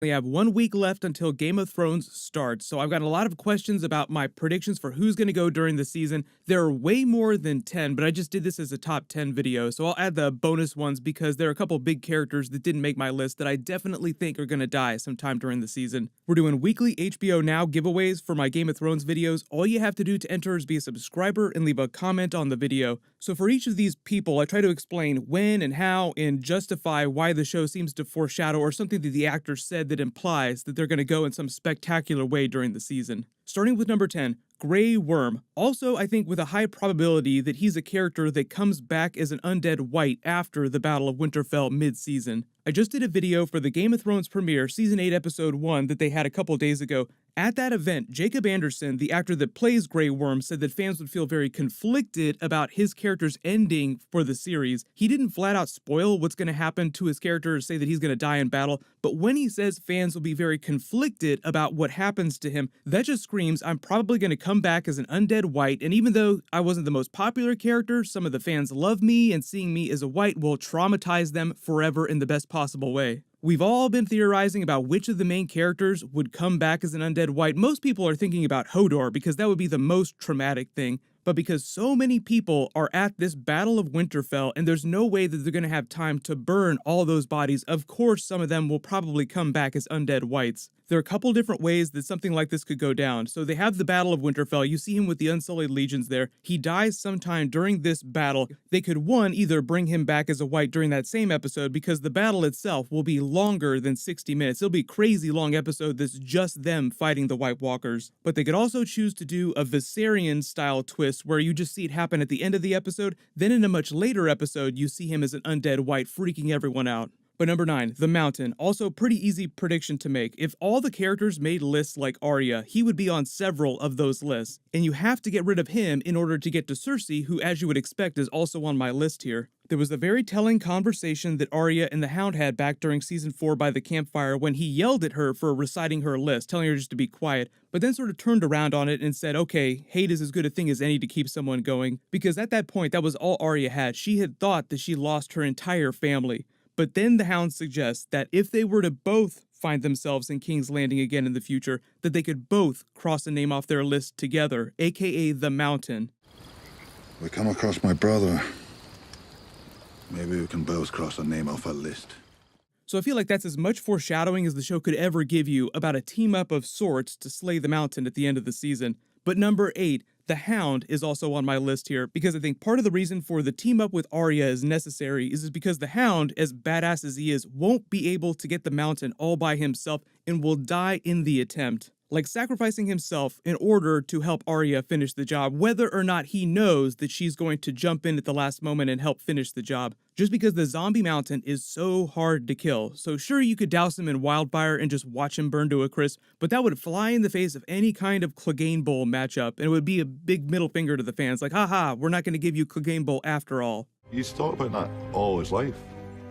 We have 1 week left until Game of Thrones starts, so I've got a lot of questions about my predictions for who's going to go during the season. There are way more than 10, but I just did this as a top 10 video, so I'll add the bonus ones because there are a couple big characters that didn't make my list that I definitely think are going to die sometime during the season. We're doing weekly HBO Now giveaways for my Game of Thrones videos. All you have to do to enter is be a subscriber and leave a comment on the video. So for each of these people, I try to explain when and how and justify why the show seems to foreshadow or something that the actor said that implies that they're going to go in some spectacular way during the season. Starting with number 10, Grey Worm. Also, I think with a high probability that he's a character that comes back as an undead white after the Battle of Winterfell mid-season. I just did a video for the Game of Thrones premiere Season 8 Episode 1 that they had a couple days ago. At that event, Jacob Anderson, the actor that plays Grey Worm, said that fans would feel very conflicted about his character's ending for the series. He didn't flat out spoil what's going to happen to his character or say that he's going to die in battle, but when he says fans will be very conflicted about what happens to him, that just screams I'm probably going to come back as an undead white, and even though I wasn't the most popular character, some of the fans love me, and seeing me as a white will traumatize them forever in the best possible way. We've all been theorizing about which of the main characters would come back as an undead white. Most people are thinking about Hodor because that would be the most traumatic thing. But because so many people are at this Battle of Winterfell and there's no way that they're going to have time to burn all those bodies, of course some of them will probably come back as undead whites. There are a couple different ways that something like this could go down. So they have the Battle of Winterfell. You see him with the Unsullied Legions there. He dies sometime during this battle. They could, one, either bring him back as a white during that same episode because the battle itself will be longer than 60 minutes. It'll be a crazy long episode that's just them fighting the White Walkers. But they could also choose to do a Viserion-style twist where you just see it happen at the end of the episode. Then in a much later episode, you see him as an undead white freaking everyone out. But number 9, The Mountain. Also pretty easy prediction to make. If all the characters made lists like Arya, he would be on several of those lists. And you have to get rid of him in order to get to Cersei, who as you would expect is also on my list here. There was a very telling conversation that Arya and the Hound had back during Season 4 by the campfire when he yelled at her for reciting her list, telling her just to be quiet, but then sort of turned around on it and said, okay, hate is as good a thing as any to keep someone going, because at that point, that was all Arya had. She had thought that she lost her entire family. But then the Hound suggests that if they were to both find themselves in King's Landing again in the future, that they could both cross a name off their list together, aka The Mountain. We come across my brother. Maybe we can both cross a name off a list. So I feel like that's as much foreshadowing as the show could ever give you about a team-up of sorts to slay the Mountain at the end of the season. But number 8, the Hound is also on my list here because I think part of the reason for the team up with Arya is necessary is because the Hound, as badass as he is, won't be able to get the Mountain all by himself and will die in the attempt. Like sacrificing himself in order to help Arya finish the job, whether or not he knows that she's going to jump in at the last moment and help finish the job. Just because the zombie mountain is so hard to kill. So sure, you could douse him in wildfire and just watch him burn to a crisp, but that would fly in the face of any kind of Clegane Bowl matchup, and it would be a big middle finger to the fans, like, haha, we're not going to give you Clegane Bowl after all. He's thought about that all his life,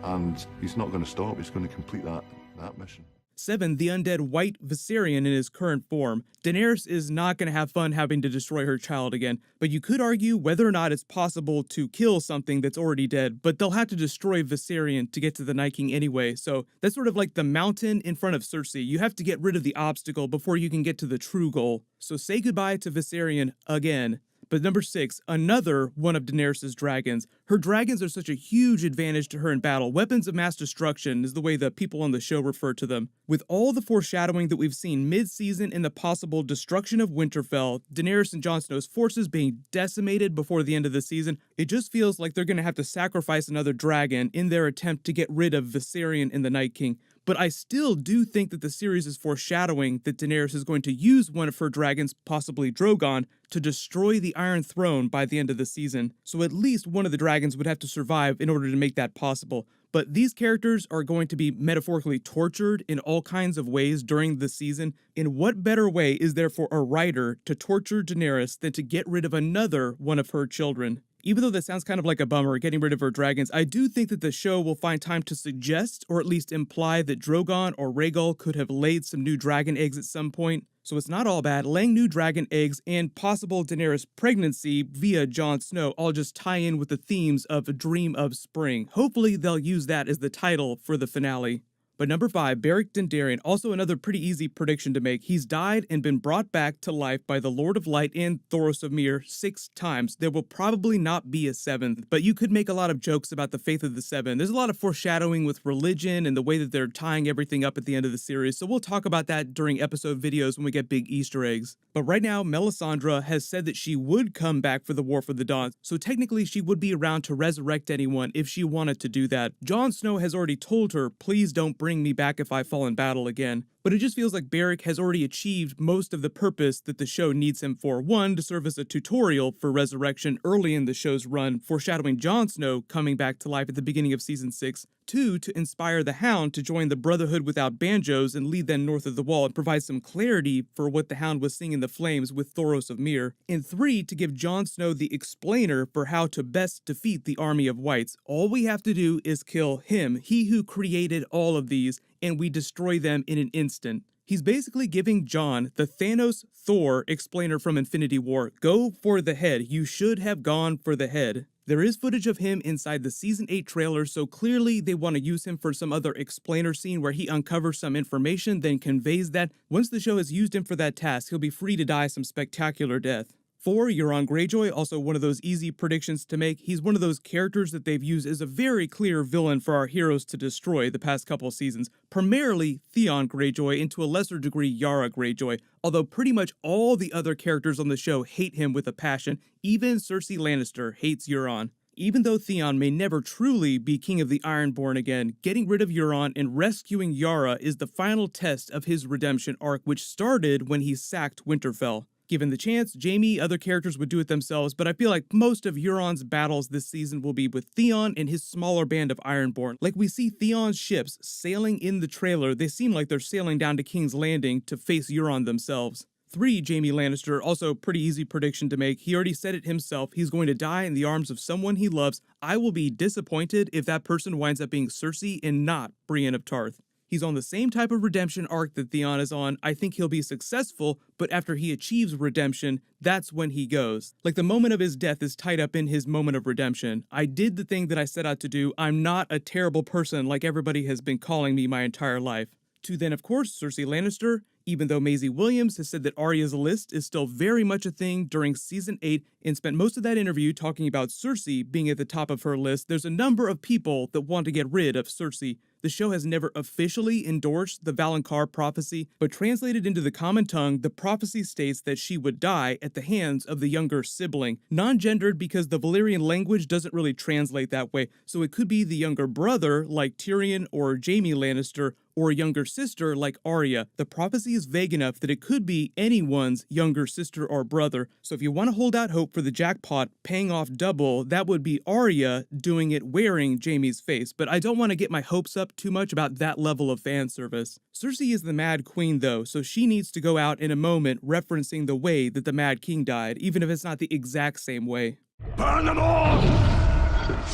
and he's not going to stop. He's going to complete that mission. 7, the undead white Viserion in his current form. Daenerys is not going to have fun having to destroy her child again, but you could argue whether or not it's possible to kill something that's already dead, but they'll have to destroy Viserion to get to the Night King anyway, so that's sort of like the mountain in front of Cersei. You have to get rid of the obstacle before you can get to the true goal. So say goodbye to Viserion again. But number 6, another one of Daenerys' dragons. Her dragons are such a huge advantage to her in battle. Weapons of mass destruction is the way the people on the show refer to them. With all the foreshadowing that we've seen mid-season and the possible destruction of Winterfell, Daenerys and Jon Snow's forces being decimated before the end of the season, it just feels like they're going to have to sacrifice another dragon in their attempt to get rid of Viserion and the Night King. But I still do think that the series is foreshadowing that Daenerys is going to use one of her dragons, possibly Drogon, to destroy the Iron Throne by the end of the season. So at least one of the dragons would have to survive in order to make that possible. But these characters are going to be metaphorically tortured in all kinds of ways during the season. In what better way is there for a writer to torture Daenerys than to get rid of another one of her children? Even though that sounds kind of like a bummer, getting rid of her dragons, I do think that the show will find time to suggest, or at least imply, that Drogon or Rhaegal could have laid some new dragon eggs at some point. So it's not all bad. Laying new dragon eggs and possible Daenerys pregnancy via Jon Snow all just tie in with the themes of A Dream of Spring. Hopefully they'll use that as the title for the finale. But number 5, Beric Dondarrion, also another pretty easy prediction to make. He's died and been brought back to life by the Lord of Light and Thoros of Myr 6 times. There will probably not be a 7th, but you could make a lot of jokes about the faith of the 7. There's a lot of foreshadowing with religion and the way that they're tying everything up at the end of the series, so we'll talk about that during episode videos when we get big Easter eggs. But right now, Melisandre has said that she would come back for the War for the Dawn, so technically she would be around to resurrect anyone if she wanted to do that. Jon Snow has already told her, please don't bring me back if I fall in battle again. But it just feels like Beric has already achieved most of the purpose that the show needs him for. 1, to serve as a tutorial for resurrection early in the show's run, foreshadowing Jon Snow coming back to life at the beginning of season 6. 2, to inspire the Hound to join the Brotherhood without banjos and lead them north of the Wall and provide some clarity for what the Hound was seeing in the flames with Thoros of Myr. And 3, to give Jon Snow the explainer for how to best defeat the army of whites. All we have to do is kill him, he who created all of these, and we destroy them in an instant. He's basically giving Jon the Thanos Thor explainer from Infinity War. Go for the head. You should have gone for the head. There is footage of him inside the season 8 trailer, so clearly they want to use him for some other explainer scene where he uncovers some information, then conveys that. Once the show has used him for that task, he'll be free to die some spectacular death. 4, Euron Greyjoy, also one of those easy predictions to make. He's one of those characters that they've used as a very clear villain for our heroes to destroy the past couple seasons. Primarily Theon Greyjoy, and to a lesser degree Yara Greyjoy, although pretty much all the other characters on the show hate him with a passion. Even Cersei Lannister hates Euron. Even though Theon may never truly be king of the Ironborn again, getting rid of Euron and rescuing Yara is the final test of his redemption arc, which started when he sacked Winterfell. Given the chance, Jaime, other characters would do it themselves, but I feel like most of Euron's battles this season will be with Theon and his smaller band of Ironborn. Like we see Theon's ships sailing in the trailer, they seem like they're sailing down to King's Landing to face Euron themselves. 3, Jaime Lannister, also pretty easy prediction to make. He already said it himself, he's going to die in the arms of someone he loves. I will be disappointed if that person winds up being Cersei and not Brienne of Tarth. He's on the same type of redemption arc that Theon is on. I think he'll be successful, but after he achieves redemption, that's when he goes. Like the moment of his death is tied up in his moment of redemption. I did the thing that I set out to do. I'm not a terrible person like everybody has been calling me my entire life. 2, then of course, Cersei Lannister. Even though Maisie Williams has said that Arya's list is still very much a thing during season 8 and spent most of that interview talking about Cersei being at the top of her list, there's a number of people that want to get rid of Cersei. The show has never officially endorsed the Valonqar prophecy, but translated into the common tongue, the prophecy states that she would die at the hands of the younger sibling. Non-gendered because the Valyrian language doesn't really translate that way, so it could be the younger brother like Tyrion or Jaime Lannister, or a younger sister like Arya. The prophecy is vague enough that it could be anyone's younger sister or brother, so if you want to hold out hope for the jackpot paying off double, that would be Arya doing it wearing Jaime's face, but I don't want to get my hopes up too much about that level of fan service. Cersei is the Mad Queen though, so she needs to go out in a moment referencing the way that the Mad King died, even if it's not the exact same way. Burn them all!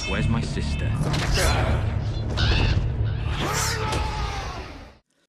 Where's my sister?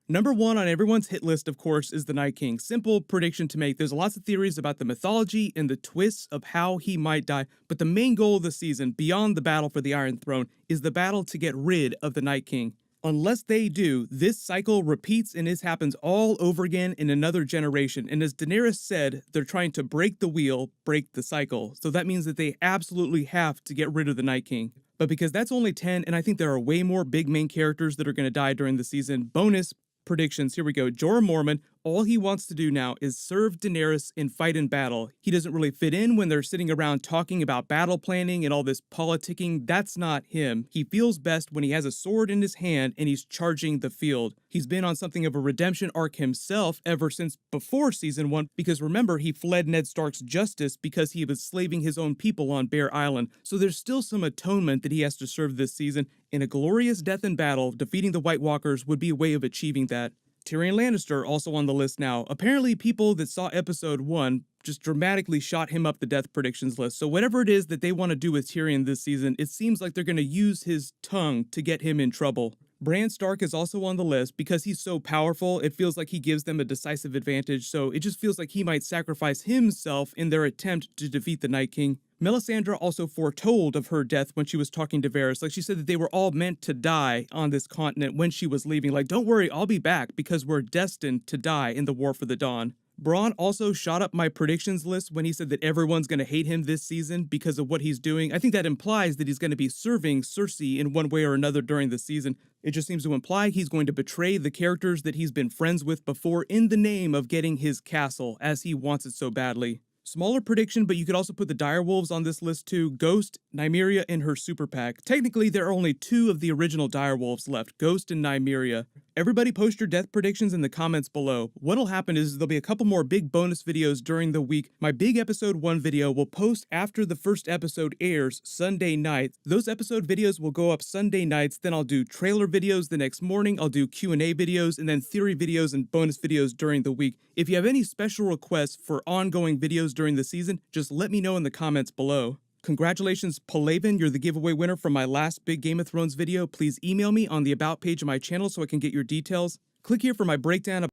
Number 1 on everyone's hit list, of course, is the Night King. Simple prediction to make. There's lots of theories about the mythology and the twists of how he might die, but the main goal of the season, beyond the battle for the Iron Throne, is the battle to get rid of the Night King. Unless they do, this cycle repeats and this happens all over again in another generation. And as Daenerys said, they're trying to break the wheel, break the cycle. So that means that they absolutely have to get rid of the Night King. But because that's only 10, and I think there are way more big main characters that are going to die during the season, bonus predictions, here we go. Jorah Mormont, all he wants to do now is serve Daenerys and fight in battle. He doesn't really fit in when they're sitting around talking about battle planning and all this politicking. That's not him. He feels best when he has a sword in his hand and he's charging the field. He's been on something of a redemption arc himself ever since before season 1, because remember, he fled Ned Stark's justice because he was slaving his own people on Bear Island. So there's still some atonement that he has to serve this season. In a glorious death in battle, defeating the White Walkers would be a way of achieving that. Tyrion Lannister also on the list now. Apparently people that saw episode 1 just dramatically shot him up the death predictions list. So whatever it is that they want to do with Tyrion this season, it seems like they're going to use his tongue to get him in trouble. Bran Stark is also on the list because he's so powerful, it feels like he gives them a decisive advantage, so it just feels like he might sacrifice himself in their attempt to defeat the Night King. Melisandre also foretold of her death when she was talking to Varys. Like, she said that they were all meant to die on this continent when she was leaving. Like, don't worry, I'll be back because we're destined to die in the War for the Dawn. Bronn also shot up my predictions list when he said that everyone's going to hate him this season because of what he's doing. I think that implies that he's going to be serving Cersei in one way or another during the season. It just seems to imply he's going to betray the characters that he's been friends with before in the name of getting his castle, as he wants it so badly. Smaller prediction, but you could also put the direwolves on this list too. Ghost, Nymeria, and her super pack. Technically, there are only 2 of the original direwolves left, Ghost and Nymeria. Everybody post your death predictions in the comments below. What'll happen is there'll be a couple more big bonus videos during the week. My big episode 1 video will post after the first episode airs Sunday night. Those episode videos will go up Sunday nights, then I'll do trailer videos the next morning, I'll do Q&A videos, and then theory videos and bonus videos during the week. If you have any special requests for ongoing videos during the season, just let me know in the comments below. Congratulations, Palaven, you're the giveaway winner from my last big Game of Thrones video. Please email me on the About page of my channel so I can get your details. Click here for my breakdown of